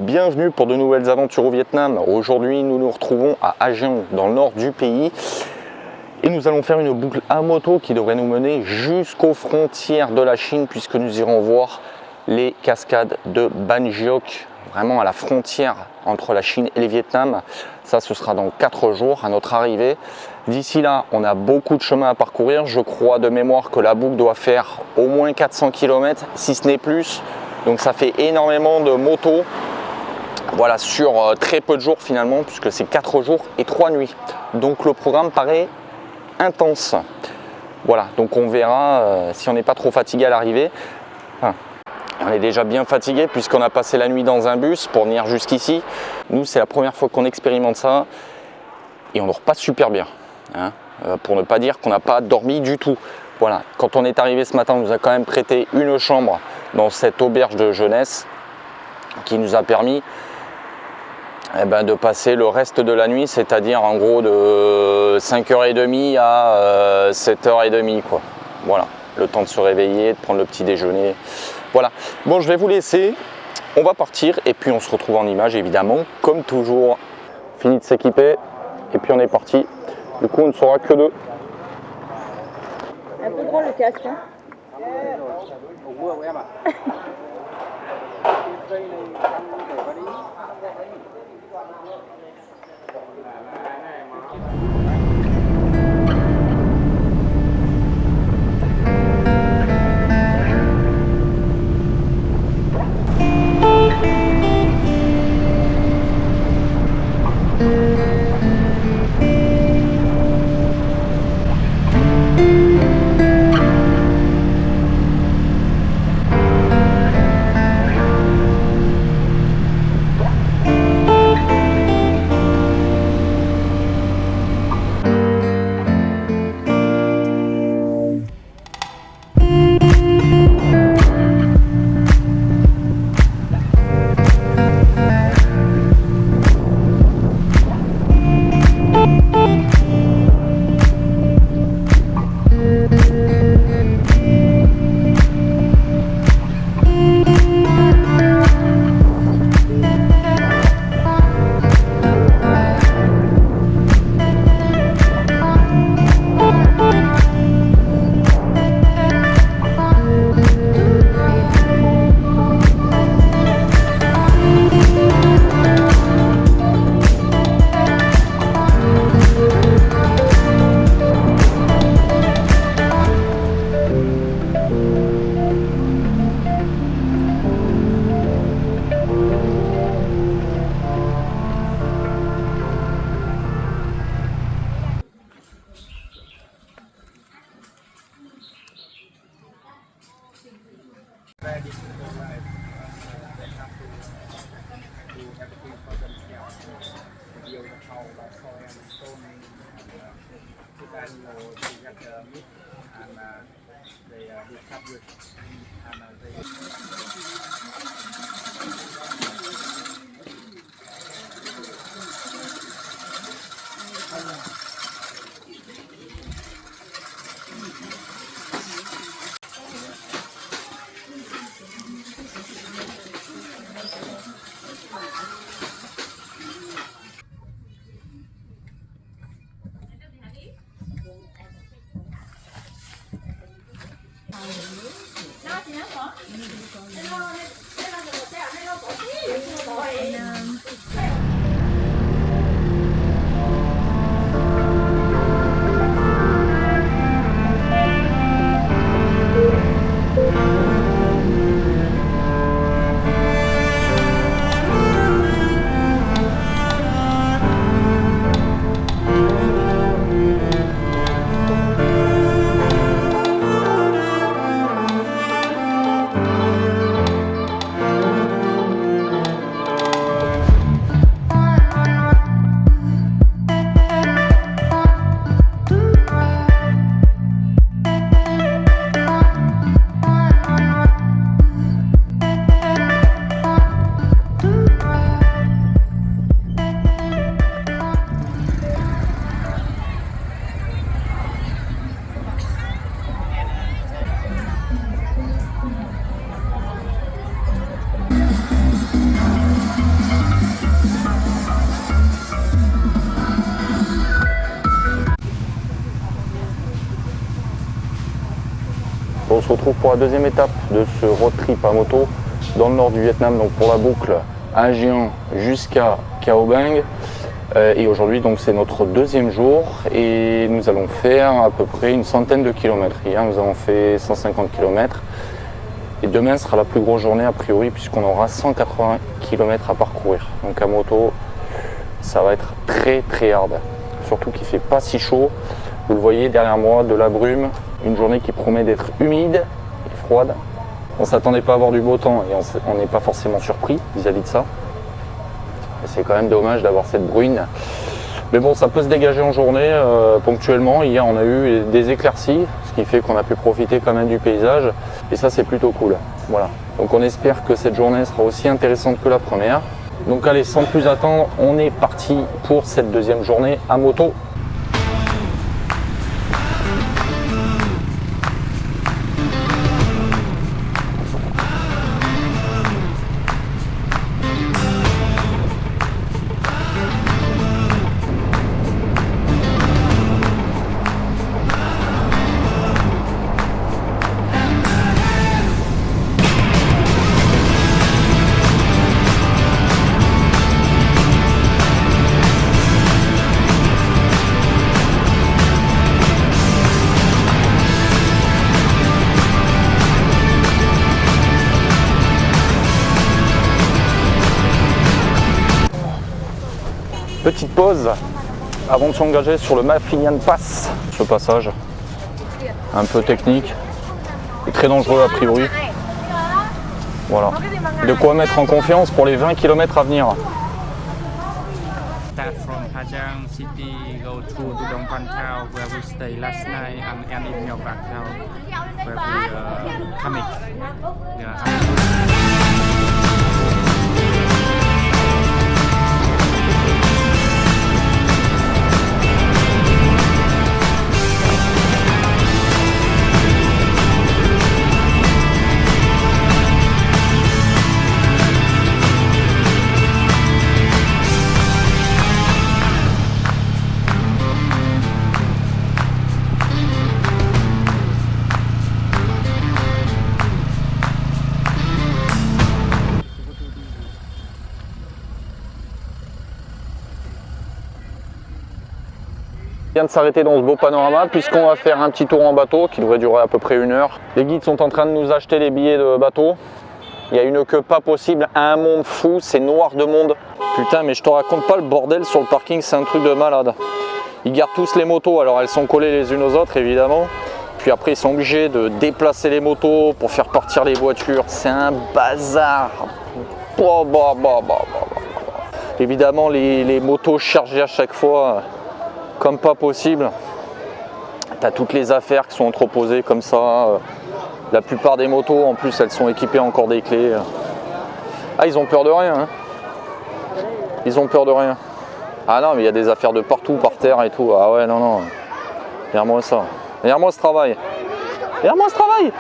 Bienvenue pour de nouvelles aventures au Vietnam. Aujourd'hui, nous nous retrouvons à Ha Giang, dans le nord du pays. Et nous allons faire une boucle à moto qui devrait nous mener jusqu'aux frontières de la Chine, puisque nous irons voir les cascades de Ban Giok, vraiment à la frontière entre la Chine et le Vietnam. Ça, ce sera dans 4 jours à notre arrivée. D'ici là, on a beaucoup de chemin à parcourir. Je crois de mémoire que la boucle doit faire au moins 400 km, si ce n'est plus. Donc ça fait énormément de motos. Voilà, sur très peu de jours finalement, puisque c'est 4 jours et 3 nuits. Donc le programme paraît intense. Voilà, donc on verra si on n'est pas trop fatigué à l'arrivée. Enfin, on est déjà bien fatigué puisqu'on a passé la nuit dans un bus pour venir jusqu'ici. Nous, c'est la première fois qu'on expérimente ça et on dort pas super bien, hein, pour ne pas dire qu'on n'a pas dormi du tout. Voilà, quand on est arrivé ce matin, on nous a quand même prêté une chambre dans cette auberge de jeunesse qui nous a permis de passer le reste de la nuit, c'est-à-dire en gros de 5h30 à 7h30 quoi. Voilà, le temps de se réveiller, de prendre le petit déjeuner. Voilà, bon, je vais vous laisser, on va partir et puis on se retrouve en image évidemment, comme toujours. Fini de s'équiper et puis on est parti. Du coup, on ne sera que deux. Un peu grand le casque, hein. se retrouve pour la deuxième étape de ce road trip à moto dans le nord du Vietnam, donc pour la boucle Agian jusqu'à Cao Bang. Et aujourd'hui donc c'est notre deuxième jour et nous allons faire à peu près une centaine de kilomètres. Hier nous avons fait 150 km et demain sera la plus grosse journée a priori puisqu'on aura 180 km à parcourir. Donc à moto ça va être très hard, surtout qu'il ne fait pas si chaud. Vous le voyez derrière moi, de la brume, une journée qui promet d'être humide et froide. On ne s'attendait pas à avoir du beau temps et on n'est pas forcément surpris vis-à-vis de ça. C'est quand même dommage d'avoir cette bruine. Mais bon, ça peut se dégager en journée ponctuellement. Hier, on a eu des éclaircies, ce qui fait qu'on a pu profiter quand même du paysage. Et ça, c'est plutôt cool. Voilà. Donc on espère que cette journée sera aussi intéressante que la première. Donc allez, sans plus attendre, on est parti pour cette deuxième journée à moto. Petite pause avant de s'engager sur le Ma Phi Nhan Pass. Ce passage un peu technique et très dangereux a priori. Voilà. De quoi mettre en confiance pour les 20 km à venir. Start from Hajang City, go through to Dong Phan Thao, where we stay last night, and end in Myeok Rak Thao, where we coming. On vient de s'arrêter dans ce beau panorama puisqu'on va faire un petit tour en bateau qui devrait durer à peu près 1 heure. Les guides sont en train de nous acheter les billets de bateau. Il y a une queue pas possible, un monde fou, c'est noir de monde. Putain, mais je te raconte pas le bordel sur le parking, c'est un truc de malade. Ils gardent tous les motos, alors elles sont collées les unes aux autres évidemment. Puis après ils sont obligés de déplacer les motos pour faire partir les voitures. C'est un bazar. Évidemment les motos chargées à chaque fois comme pas possible. Tu as toutes les affaires qui sont entreposées comme ça. La plupart des motos en plus elles sont équipées encore des clés. Ah, ils ont peur de rien hein. Ils ont peur de rien. Ah non, mais il y a des affaires de partout par terre et tout. Ah ouais, non. Regarde-moi ça. Regarde-moi ce travail. Regarde-moi ce travail.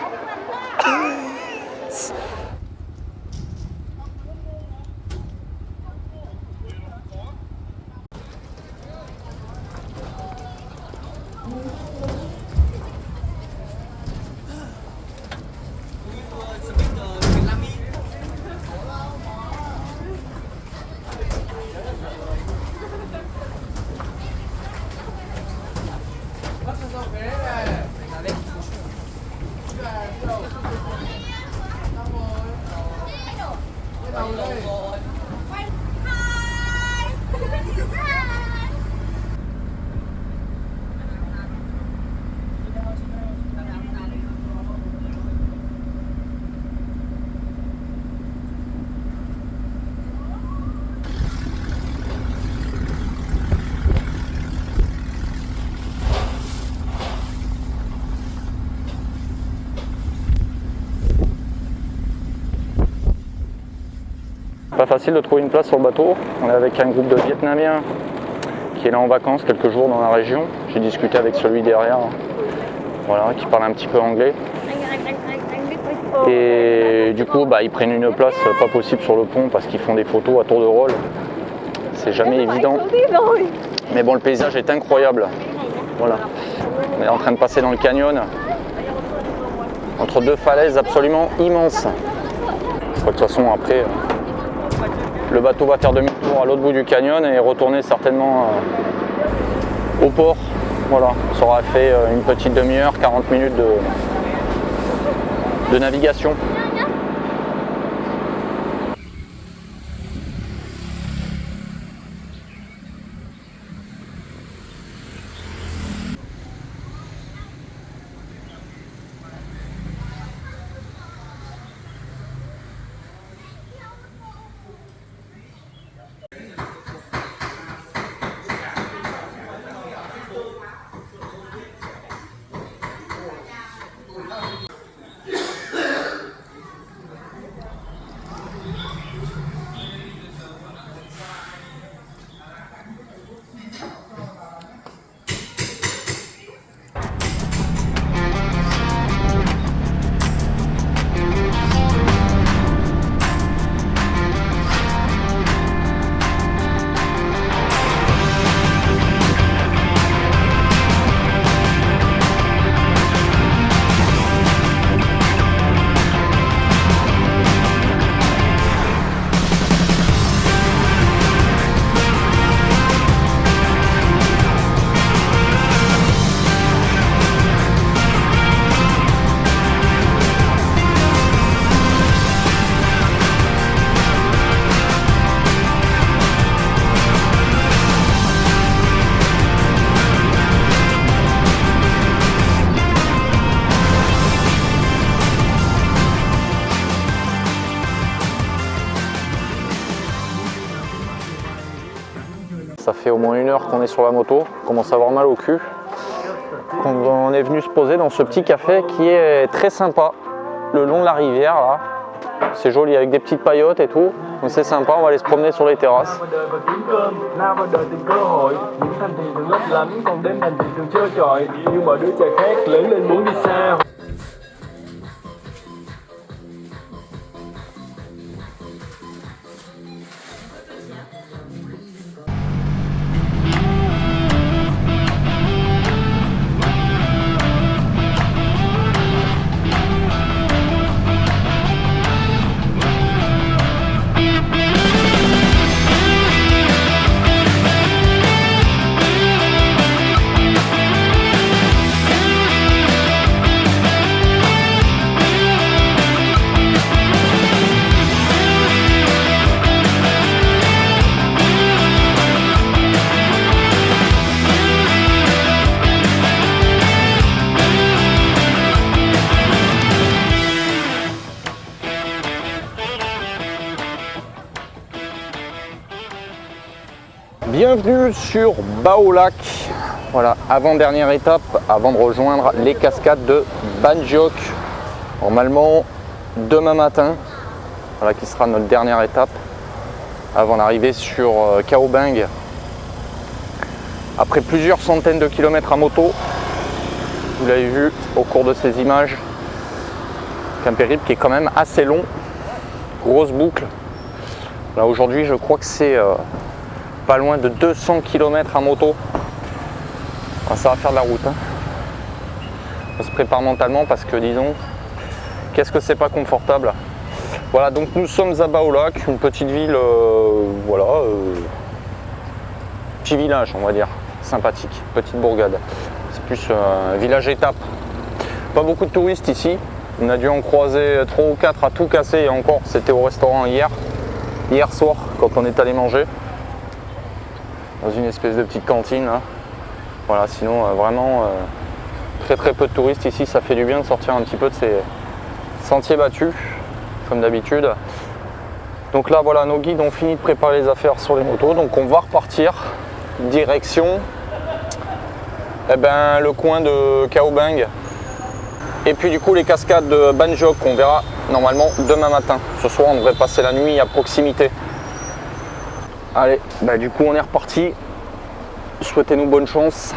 Pas facile de trouver une place sur le bateau. On est avec un groupe de Vietnamiens qui est là en vacances quelques jours dans la région. J'ai discuté avec celui derrière, voilà, qui parle un petit peu anglais. Et du coup, ils prennent une place pas possible sur le pont parce qu'ils font des photos à tour de rôle. C'est jamais évident. Mais bon, le paysage est incroyable. Voilà. On est en train de passer dans le canyon. entre deux falaises absolument immenses. De toute façon, après, le bateau va faire demi-tour à l'autre bout du canyon et retourner certainement au port. Voilà, ça aura fait une petite demi-heure, 40 minutes de navigation. Ça fait au moins 1 heure qu'on est sur la moto, on commence à avoir mal au cul. On est venu se poser dans ce petit café qui est très sympa, le long de la rivière là. C'est joli avec des petites paillotes et tout, donc c'est sympa, on va aller se promener sur les terrasses. Bienvenue sur Baolac, voilà, avant-dernière étape, avant de rejoindre les cascades de Banjok. Normalement, demain matin, voilà, qui sera notre dernière étape, avant d'arriver sur Khao Bang. Après plusieurs centaines de kilomètres à moto, vous l'avez vu au cours de ces images, un périple qui est quand même assez long, grosse boucle. Là aujourd'hui, je crois que c'est pas loin de 200 km à moto. Ah, ça va faire de la route, hein. On se prépare mentalement parce que disons, qu'est-ce que c'est pas confortable. Voilà, donc nous sommes à Baolac, une petite ville, voilà, petit village on va dire, sympathique, petite bourgade. C'est plus un village étape. Pas beaucoup de touristes ici. On a dû en croiser 3 ou 4 à tout casser, et encore c'était au restaurant hier soir quand on est allé manger. Dans une espèce de petite cantine là. Voilà, sinon vraiment très peu de touristes ici, ça fait du bien de sortir un petit peu de ces sentiers battus comme d'habitude. Donc là voilà, nos guides ont fini de préparer les affaires sur les motos, donc on va repartir direction le coin de Khao Bang et puis du coup les cascades de Banjok qu'on verra normalement demain matin. Ce soir on devrait passer la nuit à proximité. Allez, du coup on est reparti. Souhaitez-nous bonne chance.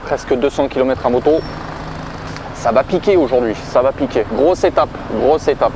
Presque 200 km à moto. Ça va piquer aujourd'hui, ça va piquer. Grosse étape, grosse étape.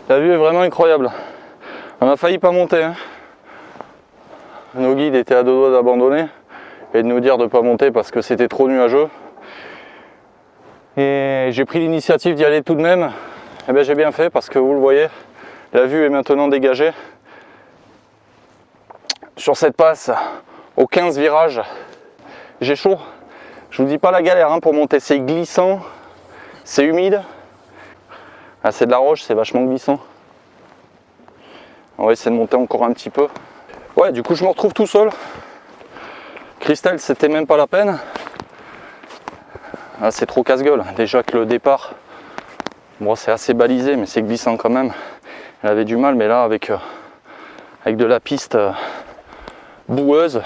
La vue est vraiment incroyable. On a failli pas monter. Hein. Nos guides étaient à deux doigts d'abandonner et de nous dire de ne pas monter parce que c'était trop nuageux. Et j'ai pris l'initiative d'y aller tout de même. Et bien j'ai bien fait parce que vous le voyez, la vue est maintenant dégagée. Sur cette passe, aux 15 virages, j'ai chaud. Je vous dis pas la galère hein, pour monter, c'est glissant, c'est humide. Ah, c'est de la roche, c'est vachement glissant. On va essayer de monter encore un petit peu. Ouais, du coup je me retrouve tout seul. Christelle, c'était même pas la peine. Ah, c'est trop casse-gueule. Déjà que le départ, bon, c'est assez balisé, mais c'est glissant quand même. Elle avait du mal, mais là, avec de la piste boueuse,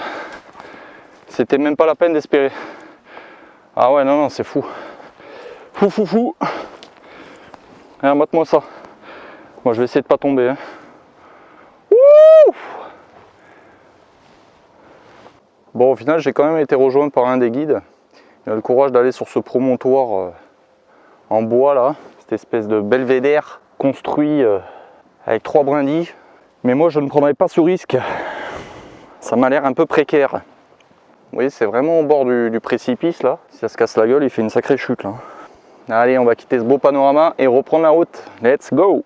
c'était même pas la peine d'espérer. Ah ouais, non, c'est fou. Fou. Allez, mate-moi ça. Moi, je vais essayer de pas tomber. Hein. Ouh. Bon, au final, j'ai quand même été rejoint par un des guides. Il a le courage d'aller sur ce promontoire en bois là, cette espèce de belvédère construit avec 3 brindilles. Mais moi je ne prendrais pas ce risque, ça m'a l'air un peu précaire. Vous voyez, c'est vraiment au bord du précipice là. Si ça se casse la gueule, il fait une sacrée chute là. Allez, on va quitter ce beau panorama et reprendre la route. Let's go!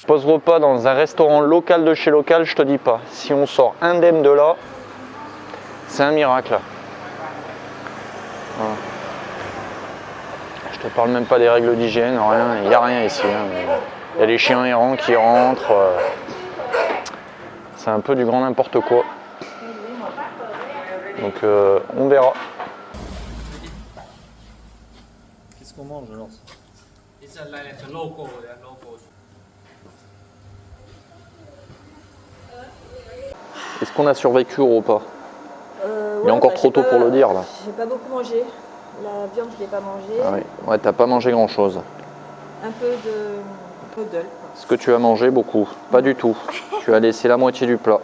Pause repas dans un restaurant local de chez local, je te dis pas. Si on sort indemne de là, c'est un miracle. Voilà. Je te parle même pas des règles d'hygiène, rien, il n'y a rien ici. Hein. Il y a les chiens errants qui rentrent. C'est un peu du grand n'importe quoi. Donc on verra. Qu'est-ce qu'on mange alors? Est-ce qu'on a survécu au repas? Il est Ouais, encore trop tôt pour le dire là. J'ai pas beaucoup mangé. La viande, je l'ai pas mangée. Ah oui. Ouais, t'as pas mangé grand chose. Un peu d'œuf. Est-ce que tu as mangé beaucoup? Pas du tout. Tu as laissé la moitié du plat.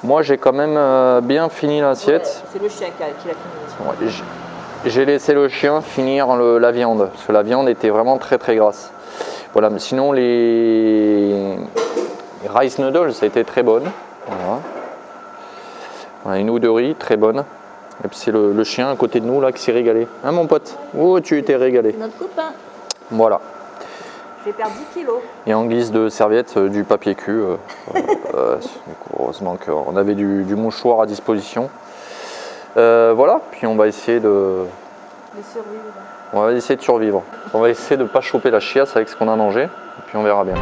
Moi j'ai quand même bien fini l'assiette. Ouais, c'est le chien qui l'a fini. Ouais, j'ai laissé le chien finir la viande, parce que la viande était vraiment très très grasse. Voilà, mais sinon les rice noodles, ça a été très bonne. Voilà. Voilà, une ou deux riz, très bonne. Et puis c'est le chien à côté de nous là qui s'est régalé. Hein mon pote? Oh, tu t'es régalé. C'est notre copain. Voilà. Je vais perdre 10 kilos. Et en guise de serviette, du papier cul. Heureusement qu'on avait du mouchoir à disposition. Voilà, puis on va essayer de survivre. On va essayer de survivre. On va essayer de ne pas choper la chiasse avec ce qu'on a mangé, et puis on verra bien.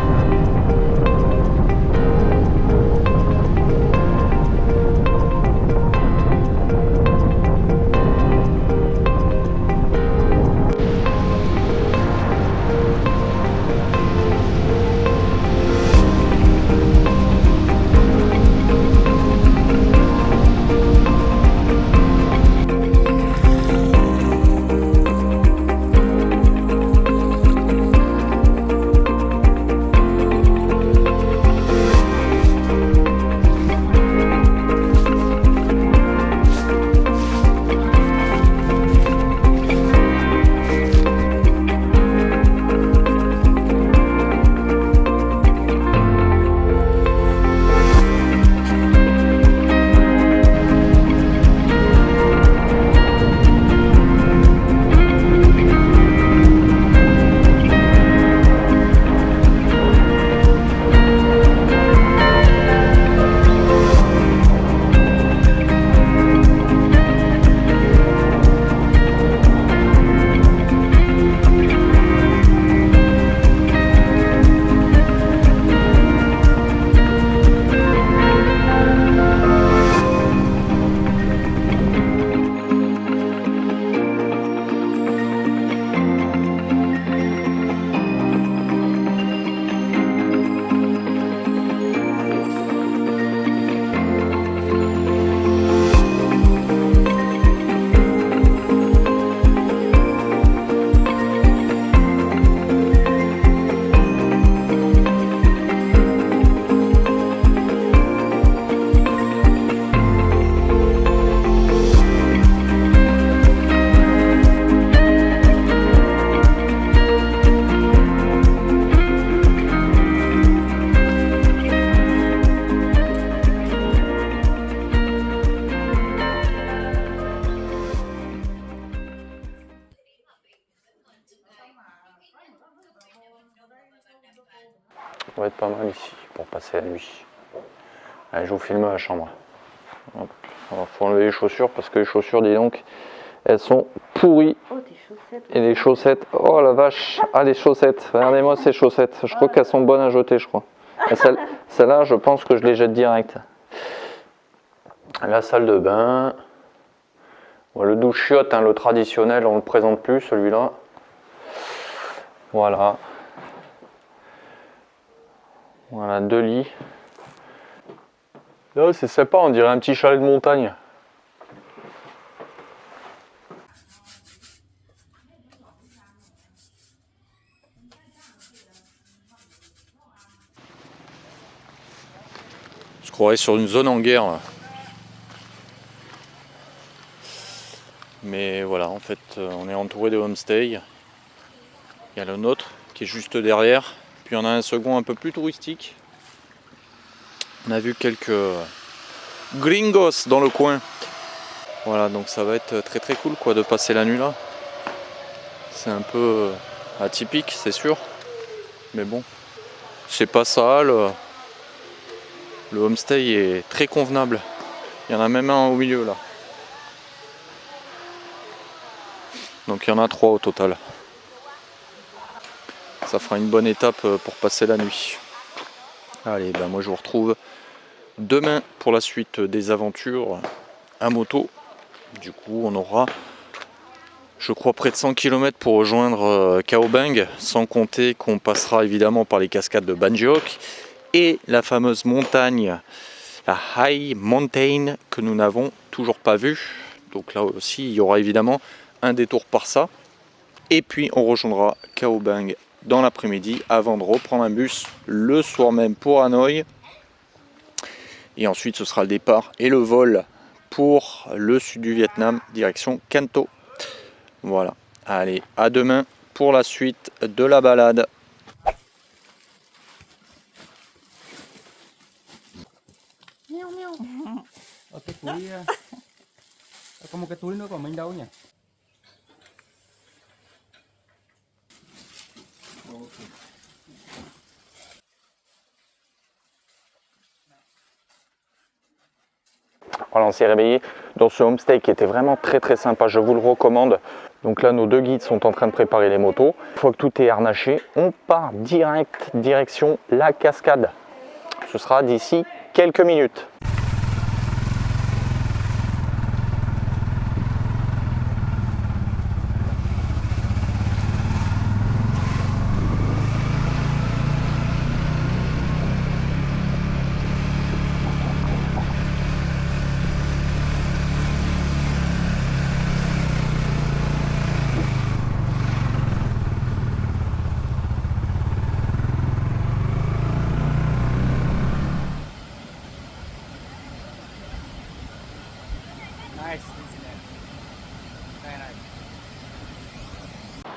Ça va être pas mal ici pour passer la nuit. Allez, je vous filme la chambre. Hop. Alors, faut enlever les chaussures parce que les chaussures, dis donc, elles sont pourries. Oh, tes chaussettes. Et les chaussettes, oh la vache, ah les chaussettes, regardez-moi ces chaussettes, je crois qu'elles sont bonnes à jeter, je crois. Celle-là, je pense que je les jette direct. La salle de bain. Bon, le douche chiotte, hein, le traditionnel, on ne le présente plus, celui-là. Voilà. Voilà, 2 lits. Là, c'est sympa, on dirait un petit chalet de montagne. Je croirais sur une zone en guerre. Là. Mais voilà, en fait, on est entouré de homestays. Il y a le nôtre qui est juste derrière. Puis on a un second un peu plus touristique. On a vu quelques gringos dans le coin. Voilà, donc ça va être très très cool quoi de passer la nuit là. C'est un peu atypique, c'est sûr. Mais bon, c'est pas sale. Le homestay est très convenable. Il y en a même un au milieu là. Donc il y en a 3 au total. Ça fera une bonne étape pour passer la nuit. Allez, ben moi je vous retrouve demain pour la suite des aventures à moto. Du coup on aura, je crois, près de 100 km pour rejoindre Kaobang, sans compter qu'on passera évidemment par les cascades de Banjiok et la fameuse montagne, la High Mountain, que nous n'avons toujours pas vue. Donc là aussi il y aura évidemment un détour par ça. Et puis on rejoindra Kaobang dans l'après-midi avant de reprendre un bus le soir même pour Hanoï. Et ensuite ce sera le départ et le vol pour le sud du Vietnam, direction Can Tho. Voilà, allez, à demain pour la suite de la balade. Cái túi có một cái túi nữa của mình đâu nhỉ? Voilà, on s'est réveillé dans ce homestay qui était vraiment très très sympa, je vous le recommande. Donc là, nos 2 guides sont en train de préparer les motos. Une fois que tout est harnaché, on part direct direction la cascade. Ce sera d'ici quelques minutes.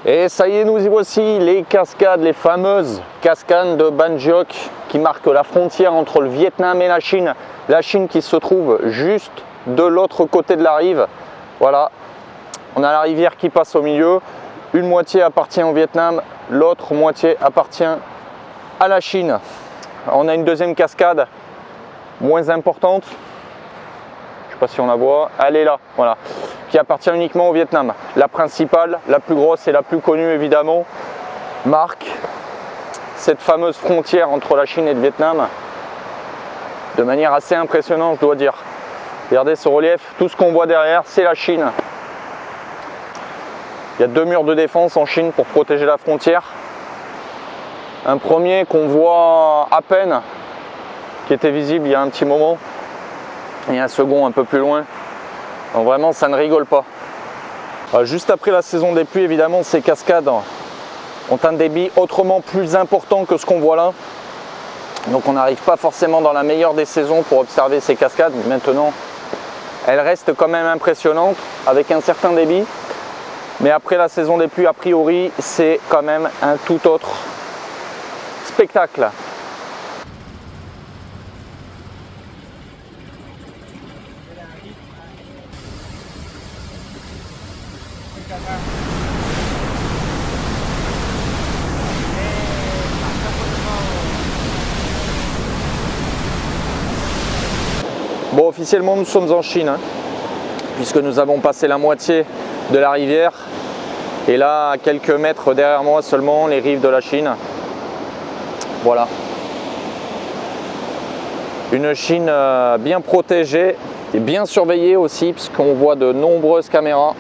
Et ça y est, nous y voici, les cascades, les fameuses cascades de Banjiok qui marquent la frontière entre le Vietnam et la Chine. La Chine qui se trouve juste de l'autre côté de la rive. Voilà, on a la rivière qui passe au milieu. Une moitié appartient au Vietnam, l'autre moitié appartient à la Chine. On a une deuxième cascade moins importante. Je ne sais pas si on la voit, elle est là, voilà, qui appartient uniquement au Vietnam. La principale, la plus grosse et la plus connue évidemment, marque cette fameuse frontière entre la Chine et le Vietnam de manière assez impressionnante, je dois dire. Regardez ce relief, tout ce qu'on voit derrière, c'est la Chine. Il y a 2 murs de défense en Chine pour protéger la frontière. Un premier qu'on voit à peine, qui était visible il y a un petit moment. Et un second un peu plus loin. Donc vraiment ça ne rigole pas. Juste après la saison des pluies, évidemment ces cascades ont un débit autrement plus important que ce qu'on voit là. Donc on n'arrive pas forcément dans la meilleure des saisons pour observer ces cascades. Maintenant elles restent quand même impressionnantes avec un certain débit. Mais après la saison des pluies, a priori c'est quand même un tout autre spectacle. officiellement nous sommes en Chine, hein, puisque nous avons passé la moitié de la rivière. Et là, à quelques mètres derrière moi seulement, les rives de la Chine. Voilà. Une Chine bien protégée et bien surveillée aussi, puisqu'on voit de nombreuses caméras.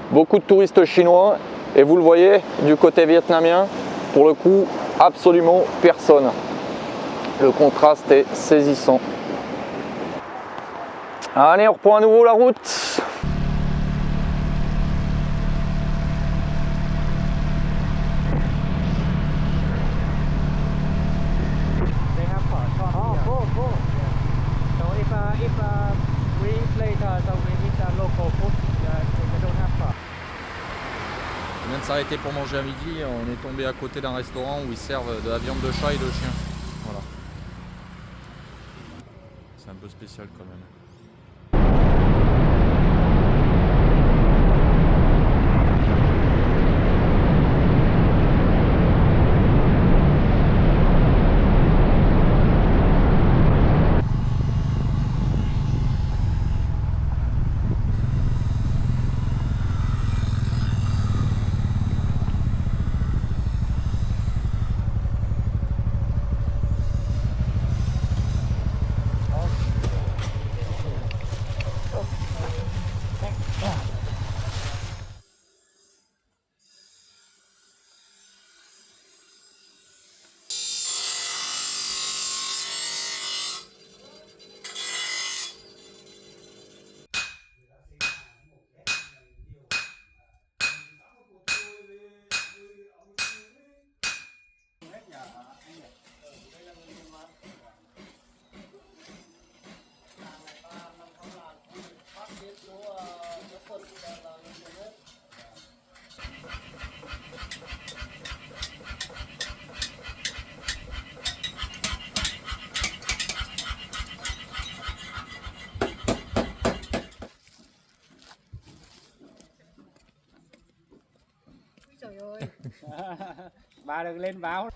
Beaucoup de touristes chinois. Et vous le voyez, du côté vietnamien, pour le coup, absolument personne. Le contraste est saisissant. Allez, on reprend à nouveau la route. They have short. Oh, cool. So if we eat later, so we eat local food. They don't have short. On vient de s'arrêter pour manger à midi, on est tombé à côté d'un restaurant où ils servent de la viande de chat et de chien. Voilà. C'est un peu spécial quand même. Bà đừng lên báo.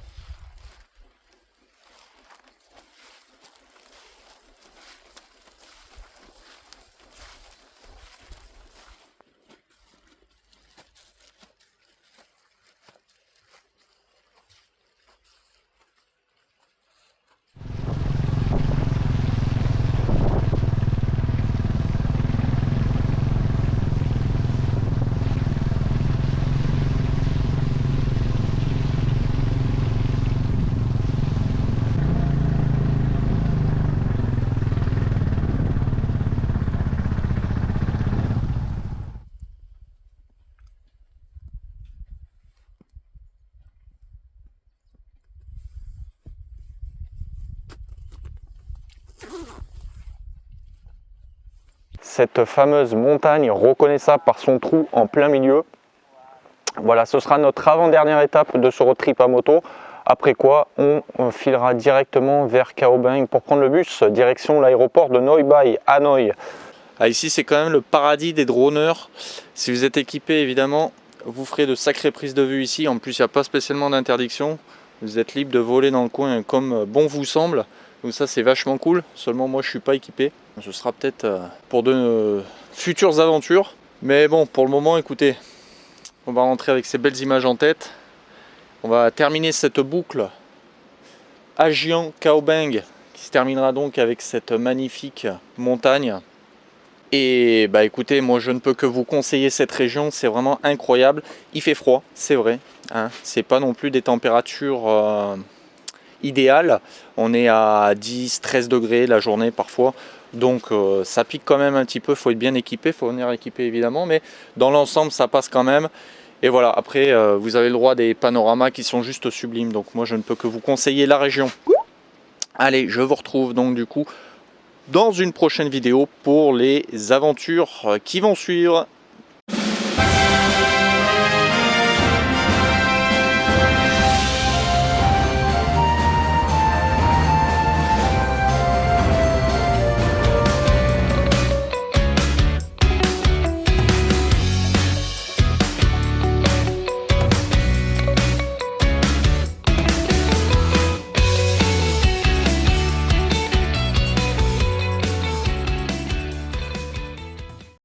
Cette fameuse montagne reconnaissable par son trou en plein milieu. Voilà, ce sera notre avant-dernière étape de ce road trip à moto. Après quoi, on filera directement vers Cao Bang pour prendre le bus direction l'aéroport de Noi Bai, Hanoï. Ah, ici, c'est quand même le paradis des droneurs. Si vous êtes équipé, évidemment, vous ferez de sacrées prises de vue ici. En plus, il n'y a pas spécialement d'interdiction. Vous êtes libre de voler dans le coin comme bon vous semble. Donc ça, c'est vachement cool. Seulement, moi, je ne suis pas équipé. Ce sera peut-être pour de futures aventures. Mais bon, pour le moment, écoutez, on va rentrer avec ces belles images en tête. On va terminer cette boucle Ajiang Cao Bang qui se terminera donc avec cette magnifique montagne. Et bah écoutez, moi je ne peux que vous conseiller cette région, c'est vraiment incroyable. Il fait froid, c'est vrai, hein. C'est pas non plus des températures idéales. On est à 10-13 degrés la journée parfois. Donc ça pique quand même un petit peu, il faut être bien équipé, il faut venir équipé évidemment, mais dans l'ensemble ça passe quand même. Et voilà, après vous avez le droit à des panoramas qui sont juste sublimes, donc moi je ne peux que vous conseiller la région. Allez, je vous retrouve donc du coup dans une prochaine vidéo pour les aventures qui vont suivre.